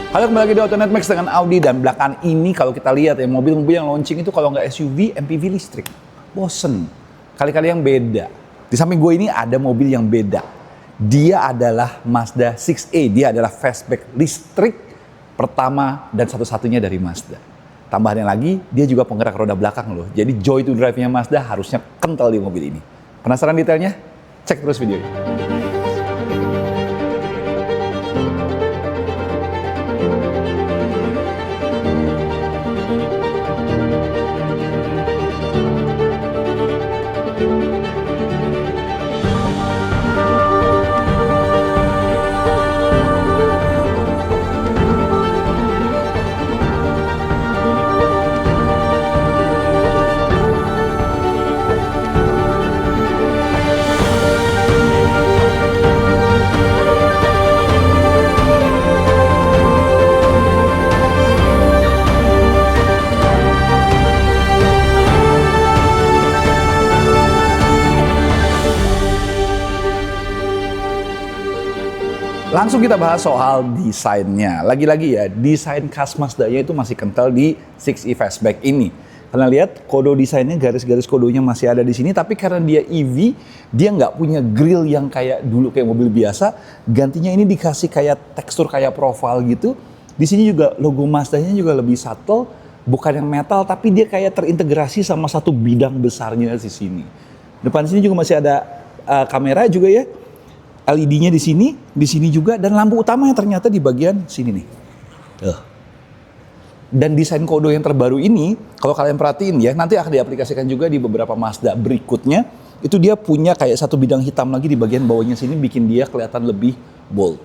Halo, kembali lagi di Autonet Max dengan Audi. Dan belakangan ini kalau kita lihat ya, mobil-mobil yang launching itu kalau nggak SUV, MPV listrik. Bosen. Kali-kali yang beda. Di samping gue ini ada mobil yang beda. Dia adalah Mazda 6e. Dia adalah fastback listrik pertama dan satu-satunya dari Mazda. Tambahannya lagi, dia juga penggerak roda belakang loh. Jadi joy to drive-nya Mazda harusnya kental di mobil ini. Penasaran detailnya? Cek terus video ini. Langsung kita bahas soal desainnya. Lagi-lagi ya, desain khas Mazda-nya itu masih kental di 6e Fastback ini. Karena lihat, kodo desainnya, garis-garis kodonya masih ada di sini. Tapi karena dia EV, dia nggak punya grill yang kayak dulu kayak mobil biasa. Gantinya ini dikasih kayak tekstur kayak profile gitu. Di sini juga logo Mazda-nya juga lebih subtle. Bukan yang metal, tapi dia kayak terintegrasi sama satu bidang besarnya di sini. Depan sini juga masih ada kamera juga ya. LED-nya di sini juga, dan lampu utamanya ternyata di bagian sini nih. Dan desain kodo yang terbaru ini, kalau kalian perhatiin ya, nanti akan diaplikasikan juga di beberapa Mazda berikutnya. Itu dia punya kayak satu bidang hitam lagi di bagian bawahnya sini, bikin dia kelihatan lebih bold.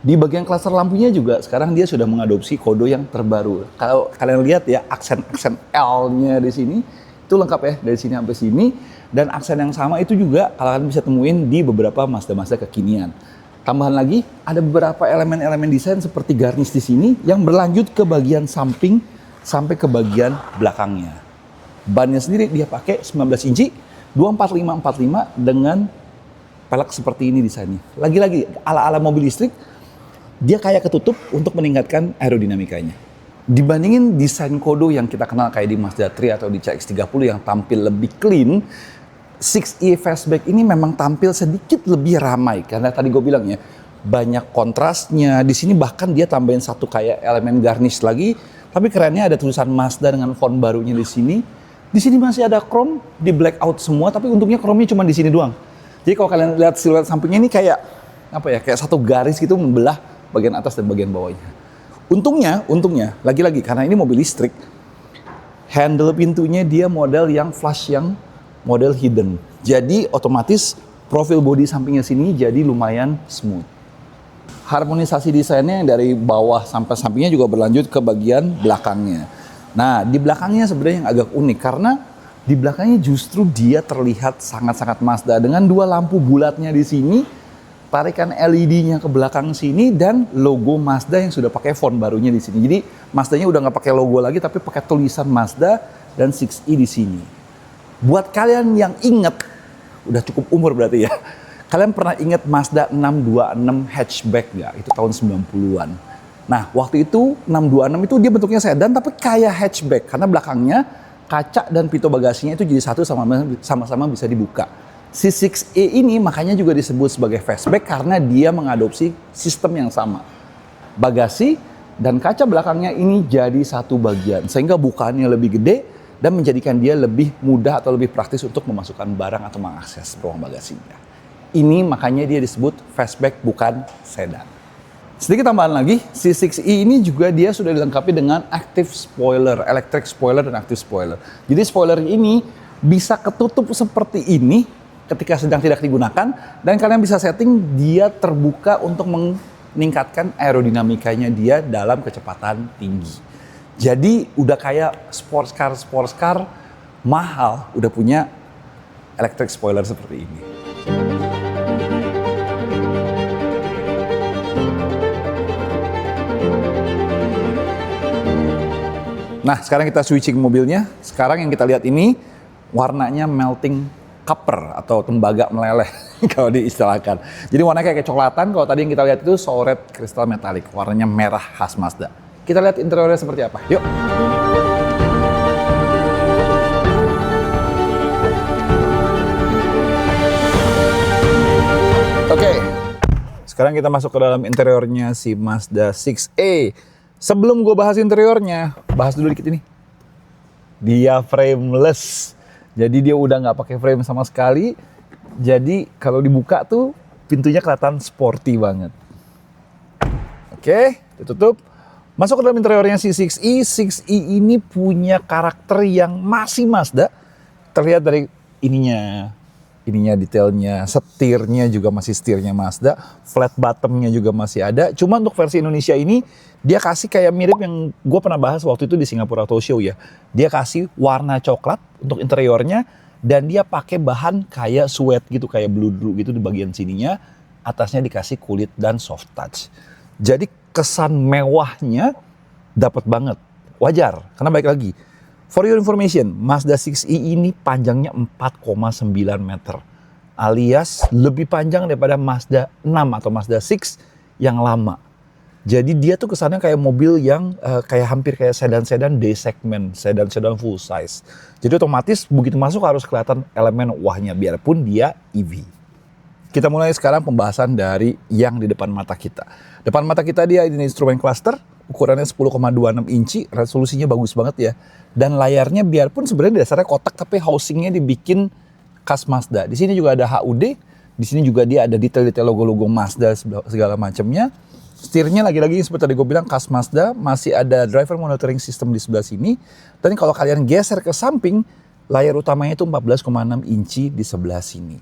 Di bagian cluster lampunya juga, sekarang dia sudah mengadopsi kodo yang terbaru. Kalau kalian lihat ya, aksen L-nya di sini, itu lengkap ya, dari sini sampai sini. Dan aksen yang sama itu juga kalian bisa temuin di beberapa Mazda-Mazda kekinian. Tambahan lagi, ada beberapa elemen-elemen desain seperti garnish di sini yang berlanjut ke bagian samping sampai ke bagian belakangnya. Bannya sendiri dia pakai 19 inci 245/45 dengan pelek seperti ini desainnya. Lagi-lagi ala-ala mobil listrik, dia kayak ketutup untuk meningkatkan aerodinamikanya. Dibandingin desain kodo yang kita kenal kayak di Mazda 3 atau di CX-30 yang tampil lebih clean, 6e Fastback ini memang tampil sedikit lebih ramai karena tadi gue bilang ya, banyak kontrasnya. Di sini bahkan dia tambahin satu kayak elemen garnish lagi, tapi kerennya ada tulisan Mazda dengan font barunya di sini. Di sini masih ada chrome, di blackout semua, tapi untungnya chrome-nya cuma di sini doang. Jadi kalau kalian lihat siluet sampingnya ini kayak apa ya, kayak satu garis gitu membelah bagian atas dan bagian bawahnya. Untungnya, lagi-lagi karena ini mobil listrik, handle pintunya dia model yang flush, yang model hidden. Jadi otomatis profil bodi sampingnya sini jadi lumayan smooth. Harmonisasi desainnya dari bawah sampai sampingnya juga berlanjut ke bagian belakangnya. Nah, di belakangnya sebenarnya yang agak unik karena di belakangnya justru dia terlihat sangat-sangat Mazda dengan dua lampu bulatnya di sini, tarikan LED-nya ke belakang sini, dan logo Mazda yang sudah pakai font barunya di sini. Jadi Mazda-nya udah nggak pakai logo lagi tapi pakai tulisan Mazda dan 6e di sini. Buat kalian yang inget, udah cukup umur berarti ya, kalian pernah inget Mazda 626 hatchback nggak? Itu tahun 90-an. Nah, waktu itu 626 itu dia bentuknya sedan tapi kayak hatchback karena belakangnya kaca dan pintu bagasinya itu jadi satu, sama-sama bisa dibuka. Si 6e ini makanya juga disebut sebagai fastback karena dia mengadopsi sistem yang sama. Bagasi dan kaca belakangnya ini jadi satu bagian sehingga bukaannya lebih gede dan menjadikan dia lebih mudah atau lebih praktis untuk memasukkan barang atau mengakses ruang bagasinya. Ini makanya dia disebut fastback bukan sedan. Sedikit tambahan lagi, si 6e ini juga dia sudah dilengkapi dengan active spoiler, electric spoiler dan active spoiler. Jadi spoiler ini bisa ketutup seperti ini ketika sedang tidak digunakan, dan kalian bisa setting dia terbuka untuk meningkatkan aerodinamikanya dia dalam kecepatan tinggi. Jadi udah kayak sports car mahal udah punya electric spoiler seperti ini. Nah, sekarang kita switching mobilnya. Sekarang yang kita lihat ini warnanya melting copper atau tembaga meleleh kalau diistilahkan. Jadi warnanya kayak kecoklatan. Kalau tadi yang kita lihat itu soul red kristal metalik, warnanya merah khas Mazda. Kita lihat interiornya seperti apa. Yuk. Oke. Sekarang kita masuk ke dalam interiornya si Mazda 6A. Sebelum gue bahas interiornya, bahas dulu dikit ini. Dia frameless. Jadi dia udah nggak pakai frame sama sekali. Jadi kalau dibuka tuh pintunya kelihatan sporty banget. Oke, ditutup. Masuk ke dalam interiornya si 6E. 6E ini punya karakter yang masih Mazda. Terlihat dari ininya detailnya, setirnya juga masih setirnya Mazda, flat bottomnya juga masih ada. Cuma untuk versi Indonesia ini dia kasih kayak mirip yang gue pernah bahas waktu itu di Singapura Auto Show ya. Dia kasih warna coklat untuk interiornya dan dia pakai bahan kayak suede gitu, kayak blue gitu di bagian sininya. Atasnya dikasih kulit dan soft touch. Jadi kesan mewahnya dapat banget. Wajar, karena baik lagi. For your information, Mazda 6e ini panjangnya 4,9 meter. Alias lebih panjang daripada Mazda 6 atau Mazda 6 yang lama. Jadi dia tuh kesannya kayak mobil yang kayak hampir kayak sedan-sedan D segmen, sedan-sedan full size. Jadi otomatis begitu masuk harus kelihatan elemen wahnya biarpun dia EV. Kita mulai sekarang pembahasan dari yang di depan mata kita. Depan mata kita dia ini instrumen cluster, ukurannya 10,26 inci, resolusinya bagus banget ya. Dan layarnya biarpun sebenarnya dasarnya kotak tapi housingnya dibikin khas Mazda. Di sini juga ada HUD, di sini juga dia ada detail-detail logo-logo Mazda segala macamnya. Setirnya lagi-lagi seperti tadi gue bilang khas Mazda, masih ada driver monitoring system di sebelah sini. Dan kalau kalian geser ke samping, layar utamanya itu 14,6 inci di sebelah sini.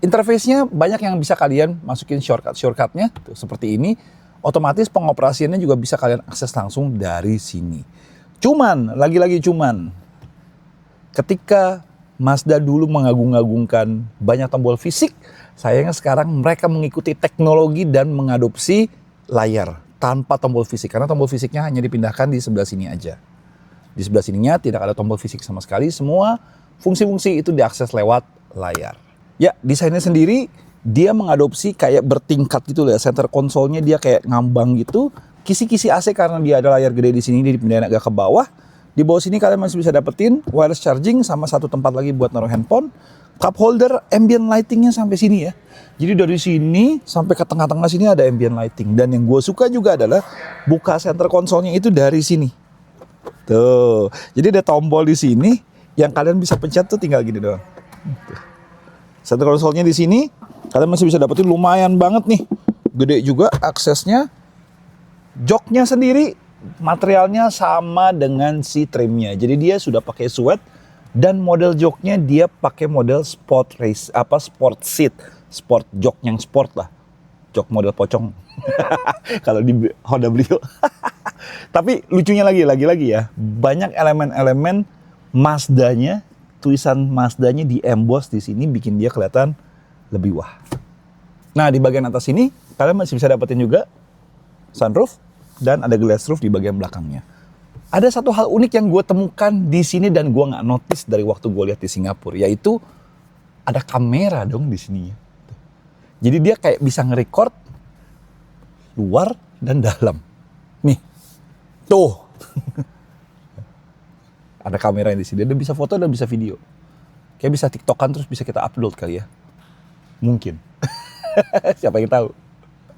Interface-nya banyak yang bisa kalian masukin shortcut-nya tuh, seperti ini. Otomatis pengoperasiannya juga bisa kalian akses langsung dari sini. Lagi-lagi cuman, ketika Mazda dulu mengagung-agungkan banyak tombol fisik, sayangnya sekarang mereka mengikuti teknologi dan mengadopsi layar tanpa tombol fisik. Karena tombol fisiknya hanya dipindahkan di sebelah sini aja. Di sebelah sininya tidak ada tombol fisik sama sekali, semua fungsi-fungsi itu diakses lewat layar. Ya, desainnya sendiri dia mengadopsi kayak bertingkat gitu loh ya. Center konsolnya dia kayak ngambang gitu. Kisi-kisi AC karena dia ada layar gede di sini, dia dipindahin agak ke bawah. Di bawah sini kalian masih bisa dapetin wireless charging sama satu tempat lagi buat naruh handphone. Cup holder, ambient lightingnya sampai sini ya. Jadi dari sini sampai ke tengah-tengah sini ada ambient lighting. Dan yang gue suka juga adalah buka center konsolnya itu dari sini. Tuh, jadi ada tombol di sini yang kalian bisa pencet tuh tinggal gini doang. Tuh. Center konsolnya di sini, kalian masih bisa dapetin lumayan banget nih. Gede juga aksesnya. Joknya sendiri materialnya sama dengan si trimnya. Jadi dia sudah pakai suede dan model joknya dia pakai model sport seat, sport jok yang sport lah. Jok model pocong. Kalau di Honda Brio. Tapi lucunya lagi ya, banyak elemen-elemen Mazdanya, tulisan Mazdanya di emboss di sini bikin dia kelihatan lebih wah. Nah, di bagian atas ini kalian masih bisa dapetin juga sunroof dan ada glass roof di bagian belakangnya. Ada satu hal unik yang gue temukan di sini dan gue nggak notice dari waktu gue lihat di Singapura, yaitu ada kamera dong di sini. Jadi dia kayak bisa nge-record luar dan dalam. Nih, tuh. Ada kamera di sini, dia bisa foto dan bisa video. Kayak bisa TikTokan terus bisa kita upload kali ya. Mungkin. Siapa yang tahu.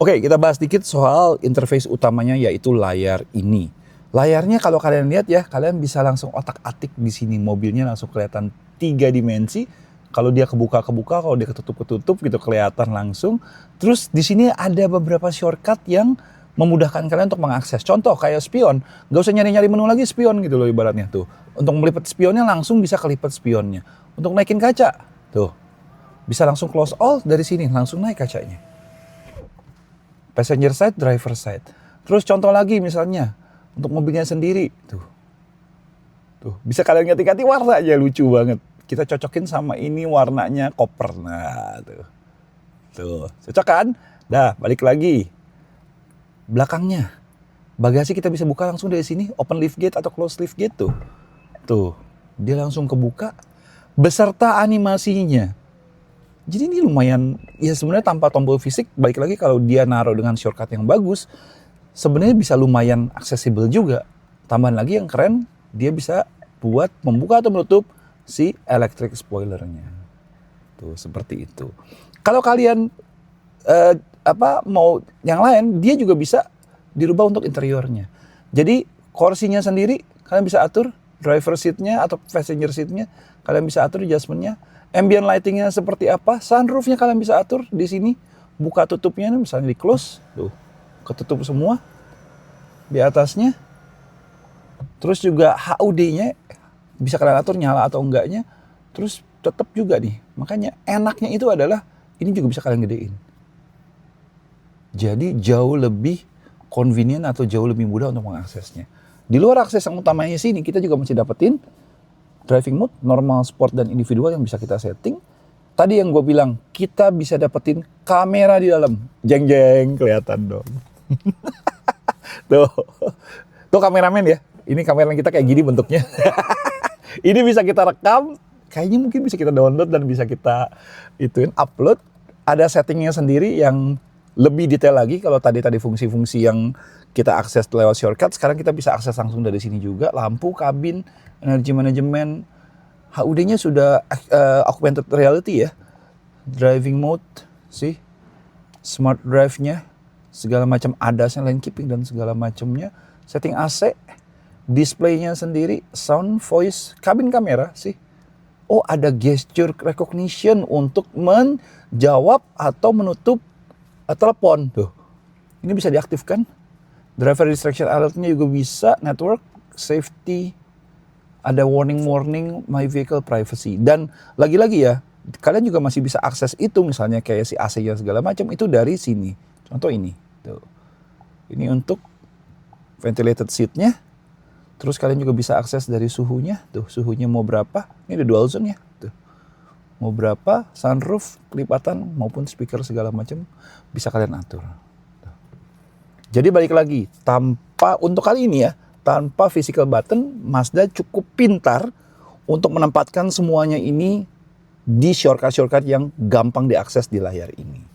Oke, kita bahas dikit soal interface utamanya yaitu layar ini. Layarnya kalau kalian lihat ya, kalian bisa langsung otak-atik di sini. Mobilnya langsung kelihatan 3 dimensi. Kalau dia kebuka, kalau dia ketutup gitu kelihatan langsung. Terus di sini ada beberapa shortcut yang memudahkan kalian untuk mengakses. Contoh kayak spion, nggak usah nyari-nyari menu lagi, spion gitu loh ibaratnya tuh. Untuk melipat spionnya langsung bisa kelipat spionnya. Untuk naikin kaca, tuh bisa langsung close all dari sini, langsung naik kacanya. Passenger side, driver side. Terus contoh lagi misalnya untuk mobilnya sendiri, tuh bisa kalian ganti-ganti warna aja, lucu banget. Kita cocokin sama ini warnanya koper, nah tuh cocok kan? Dah balik lagi. Belakangnya, bagasi kita bisa buka langsung dari sini, open lift gate atau close lift gate tuh. Tuh, dia langsung kebuka beserta animasinya. Jadi ini lumayan, ya sebenarnya tanpa tombol fisik, balik lagi kalau dia naruh dengan shortcut yang bagus, sebenarnya bisa lumayan aksesibel juga. Tambahan lagi yang keren, dia bisa buat membuka atau menutup si electric spoilernya. Tuh seperti itu. Kalau kalian mau yang lain, dia juga bisa dirubah untuk interiornya. Jadi kursinya sendiri kalian bisa atur, driver seatnya atau passenger seatnya kalian bisa atur adjustmentnya. Ambient lightingnya seperti apa, sunroofnya kalian bisa atur di sini. Buka tutupnya misalnya di close, tuh ketutup semua di atasnya. Terus juga HUD-nya bisa kalian atur nyala atau enggaknya. Terus tetap juga nih, makanya enaknya itu adalah ini juga bisa kalian gedein. Jadi jauh lebih convenient atau jauh lebih mudah untuk mengaksesnya. Di luar akses yang utamanya sini, kita juga masih dapetin driving mode, normal, sport, dan individual yang bisa kita setting. Tadi yang gue bilang, kita bisa dapetin kamera di dalam. Jeng-jeng, kelihatan dong. Tuh kameramen ya. Ini kamera kita kayak gini bentuknya. Ini bisa kita rekam. Kayaknya mungkin bisa kita download dan bisa kita upload. Ada settingnya sendiri yang lebih detail lagi. Kalau tadi fungsi-fungsi yang kita akses lewat shortcut, sekarang kita bisa akses langsung dari sini juga. Lampu, kabin, energy management, HUD-nya sudah augmented reality ya. Driving mode, sih, smart drive-nya, segala macam ADAS-nya, lane keeping dan segala macamnya. Setting AC, display-nya sendiri, sound, voice, kabin kamera sih. Oh, ada gesture recognition untuk menjawab atau menutup telepon. Tuh, ini bisa diaktifkan. Driver distraction alert-nya juga bisa, network, safety, ada warning, my vehicle privacy. Dan lagi-lagi ya, kalian juga masih bisa akses itu, misalnya kayak si AC-nya segala macam, itu dari sini. Contoh ini. Tuh. Ini untuk ventilated seat-nya. Terus kalian juga bisa akses dari suhunya. Tuh, suhunya mau berapa. Ini ada dual zone ya. Tuh. Mau berapa, sunroof, kelipatan, maupun speaker segala macam, bisa kalian atur. Tuh. Jadi balik lagi, untuk kali ini ya, tanpa physical button, Mazda cukup pintar untuk menempatkan semuanya ini di shortcut-shortcut yang gampang diakses di layar ini.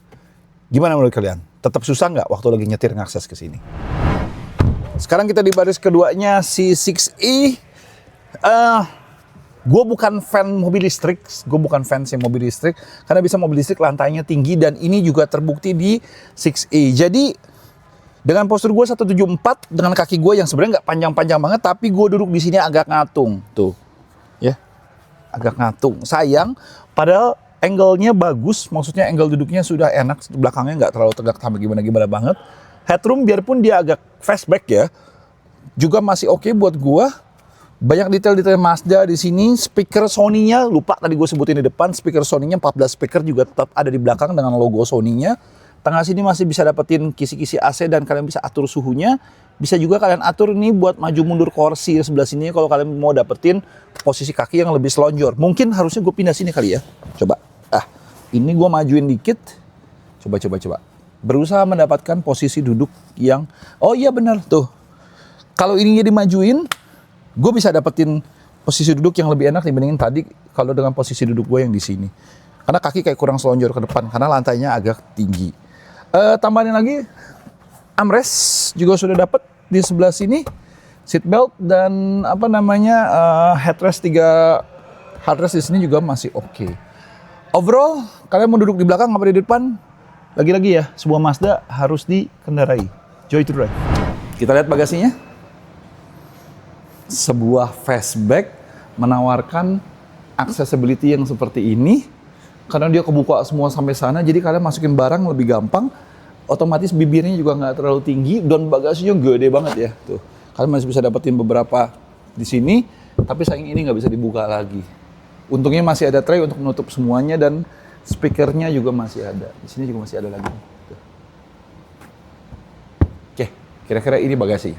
Gimana menurut kalian? Tetap susah nggak waktu lagi nyetir ngakses ke sini? Sekarang kita di baris keduanya, si 6e. Gue bukan fan mobil listrik, karena bisa mobil listrik lantainya tinggi dan ini juga terbukti di 6e. Jadi dengan postur gue 174 dengan kaki gue yang sebenarnya nggak panjang-panjang banget, tapi gue duduk di sini agak ngatung, tuh, ya, agak ngatung. Sayang, padahal angle-nya bagus, maksudnya angle duduknya sudah enak, belakangnya nggak terlalu tegak sampai gimana-gimana banget. Headroom biarpun dia agak fastback ya, juga masih oke buat gue. Banyak detail-detail Mazda di sini. Speaker Sony-nya lupa tadi gue sebutin di depan, speaker Sony-nya 14 speaker juga tetap ada di belakang dengan logo Sony-nya. Tengah sini masih bisa dapetin kisi-kisi AC dan kalian bisa atur suhunya. Bisa juga kalian atur nih buat maju mundur kursi sebelah sini kalau kalian mau dapetin posisi kaki yang lebih selonjor. Mungkin harusnya gue pindah sini kali ya. Coba. Ini gue majuin dikit. Coba. Berusaha mendapatkan posisi duduk yang, oh iya benar tuh. Kalau ininya dimajuin, gue bisa dapetin posisi duduk yang lebih enak dibandingin tadi kalau dengan posisi duduk gue yang di sini. Karena kaki kayak kurang selonjor ke depan karena lantainya agak tinggi. Tambahin lagi, armrest juga sudah dapat di sebelah sini, seat belt dan headrest 3 headrest di sini juga masih oke. Overall, kalian mau duduk di belakang apa di depan? Lagi-lagi ya, sebuah Mazda harus dikendarai. Joy to drive. Kita lihat bagasinya. Sebuah fastback menawarkan accessibility yang seperti ini. Karena dia kebuka semua sampai sana, jadi kalian masukin barang lebih gampang. Otomatis bibirnya juga nggak terlalu tinggi dan bagasinya gede banget ya. Tuh, kalian masih bisa dapetin beberapa di sini, tapi sayang ini nggak bisa dibuka lagi. Untungnya masih ada tray untuk menutup semuanya dan speakernya juga masih ada. Di sini juga masih ada lagi. Tuh. Oke, kira-kira ini bagasi.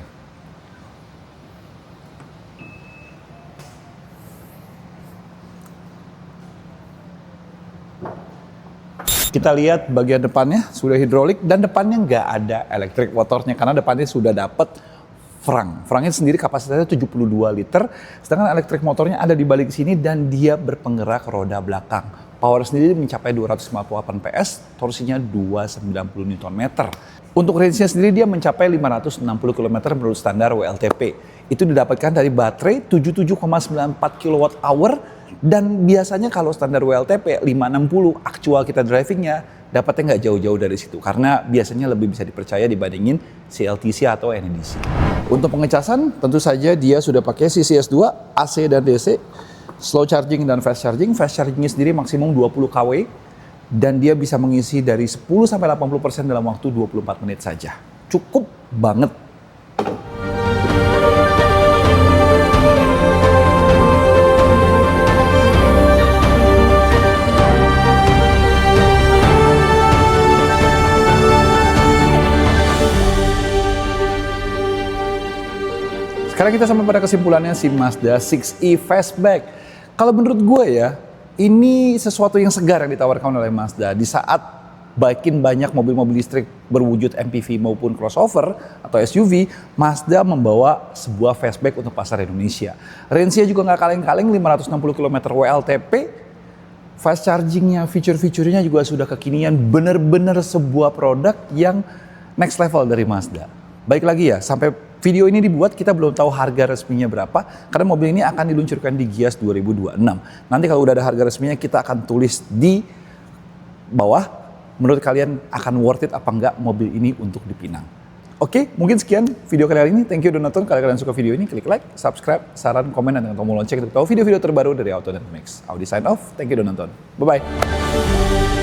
Kita lihat bagian depannya sudah hidrolik dan depannya nggak ada electric motornya karena depannya sudah dapat frunk. Frunknya sendiri kapasitasnya 72 liter, sedangkan electric motornya ada di balik sini dan dia berpenggerak roda belakang. Power sendiri mencapai 258 PS, torsinya 290 Nm. Untuk range-nya sendiri dia mencapai 560 km menurut standar WLTP. Itu didapatkan dari baterai 77,94 kWh dan biasanya kalau standar WLTP 560 actual kita drivingnya dapatnya nggak jauh-jauh dari situ karena biasanya lebih bisa dipercaya dibandingin CLTC atau NEDC. Untuk pengecasan tentu saja dia sudah pakai CCS2, AC dan DC, slow charging dan fast charging. Fast chargingnya sendiri maksimum 20 kW dan dia bisa mengisi dari 10-80% dalam waktu 24 menit saja. Cukup banget. Sekarang kita sampai pada kesimpulannya si Mazda 6e Fastback. Kalau menurut gue ya, ini sesuatu yang segar yang ditawarkan oleh Mazda. Di saat makin banyak mobil-mobil listrik berwujud MPV maupun crossover atau SUV, Mazda membawa sebuah fastback untuk pasar Indonesia. Range-nya juga nggak kaleng-kaleng, 560 km WLTP. Fast charging-nya, fitur-fiturnya juga sudah kekinian. Bener-bener sebuah produk yang next level dari Mazda. Baik lagi ya, sampai video ini dibuat kita belum tahu harga resminya berapa karena mobil ini akan diluncurkan di Gias 2026. Nanti kalau udah ada harga resminya kita akan tulis di bawah menurut kalian akan worth it apa enggak mobil ini untuk dipinang. Oke, mungkin sekian video kali ini. Thank you udah nonton. Kalau kalian suka video ini klik like, subscribe, saran, komen, dan tombol lonceng untuk tahu video-video terbaru dari Auto dan Mix. Audi sign off. Thank you udah nonton. Bye-bye.